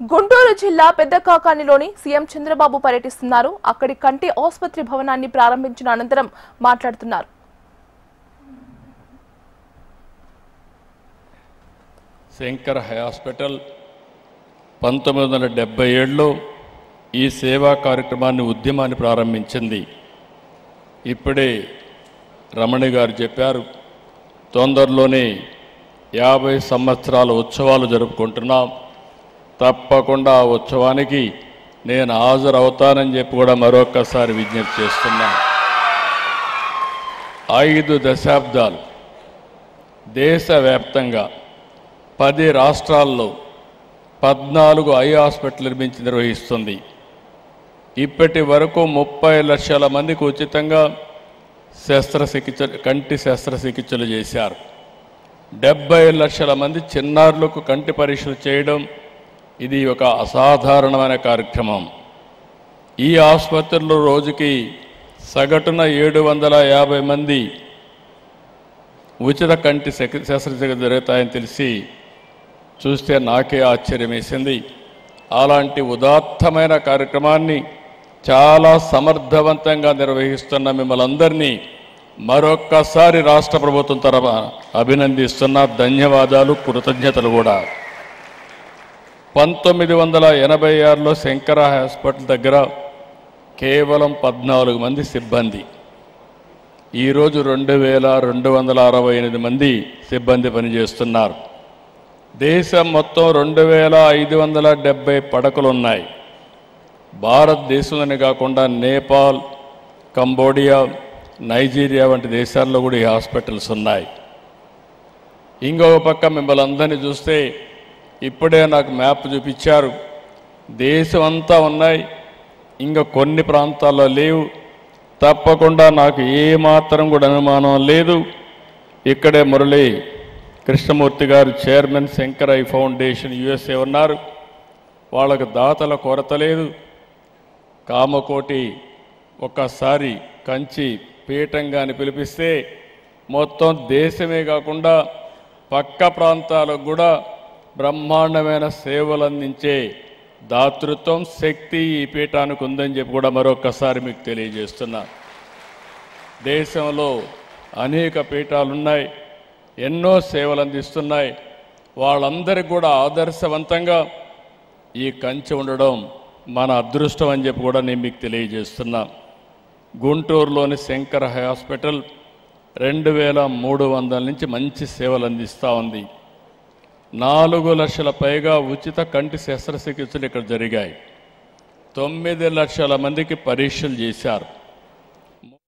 గుంటూరు జిల్లా పెద్దకాకానిలోని సీఎం చంద్రబాబు పర్యటిస్తున్నారు. అక్కడి కంటి ఆసుపత్రి భవనాన్ని ప్రారంభించిన అనంతరం మాట్లాడుతున్నారు. శంకర్ హాస్పిటల్ 1977లో ఈ సేవా కార్యక్రమాన్ని ఉద్యమాన్ని ప్రారంభించింది. ఇప్పుడే రమణి గారు చెప్పారు, తొందరలోనే 50 సంవత్సరాల ఉత్సవాలు జరుపుకుంటున్నాం. తప్పకుండా ఆ ఉత్సవానికి నేను హాజరవుతానని చెప్పి కూడా మరొక్కసారి విజ్ఞప్తి చేస్తున్నా. 5 దశాబ్దాలు దేశవ్యాప్తంగా 10 రాష్ట్రాల్లో 14 ఐ హాస్పిటల్ నిర్వహిస్తుంది. ఇప్పటి వరకు 30 లక్షల మందికి ఉచితంగా కంటి శస్త్రచికిత్సలు చేశారు. 70 లక్షల మంది చిన్నారులకు కంటి పరీక్షలు చేయడం ఇది ఒక అసాధారణమైన కార్యక్రమం. ఈ ఆసుపత్రిలో రోజుకి సగటున 750 మంది ఉచిత కంటి శస్త్రచికిత్స జరుగుతాయని తెలిసి చూస్తే నాకే ఆశ్చర్యం వేసింది. అలాంటి ఉదాత్తమైన కార్యక్రమాన్ని చాలా సమర్థవంతంగా నిర్వహిస్తున్న మిమ్మల్ని అందరినీ మరొక్కసారి రాష్ట్ర ప్రభుత్వం తరఫున అభినందిస్తున్న. ధన్యవాదాలు, కృతజ్ఞతలు కూడా. 1986లో శంకర హాస్పిటల్ దగ్గర కేవలం 14 మంది సిబ్బంది. ఈరోజు 2268 మంది సిబ్బంది పనిచేస్తున్నారు. దేశం మొత్తం 2570 పడకలు ఉన్నాయి. భారతదేశంలోనే కాకుండా నేపాల్, కంబోడియా, నైజీరియా వంటి దేశాల్లో కూడా ఈ హాస్పిటల్స్ ఉన్నాయి. ఇంకొక పక్క మిమ్మల్ని అందరినీ చూస్తే ఇప్పుడే నాకు మ్యాప్ చూపించారు. దేశం అంతా ఉన్నాయి, ఇంకా కొన్ని ప్రాంతాల్లో లేవు. తప్పకుండా నాకు ఏమాత్రం కూడా అనుమానం లేదు. ఇక్కడే మురళీ కృష్ణమూర్తి గారు chairman Shankar I foundation USA ఉన్నారు. వాళ్ళకు దాతల కొరత లేదు. కామకోటి ఒక్కసారి కంచి పీఠంగాని పిలిపిస్తే మొత్తం దేశమే కాకుండా పక్క ప్రాంతాలకు కూడా బ్రహ్మాండమైన సేవలు అందించే దాతృత్వం, శక్తి ఈ పీఠానికి ఉందని చెప్పి కూడా మరొకసారి మీకు తెలియజేస్తున్నా. దేశంలో అనేక పీఠాలున్నాయి, ఎన్నో సేవలు అందిస్తున్నాయి. వాళ్ళందరికీ కూడా ఆదర్శవంతంగా ఈ కంచె ఉండడం మన అదృష్టం అని చెప్పి కూడా నేను మీకు తెలియజేస్తున్నా. గుంటూరులోని శంకర్ హాస్పిటల్ 2300 నుంచి మంచి సేవలు అందిస్తూ ఉంది. 4 లక్షల పైగా ఉచిత కంటి శస్త్రచికిత్సలు ఇక్కడ జరిగాయి. 9 లక్షల మందికి పరీక్షలు చేశారు.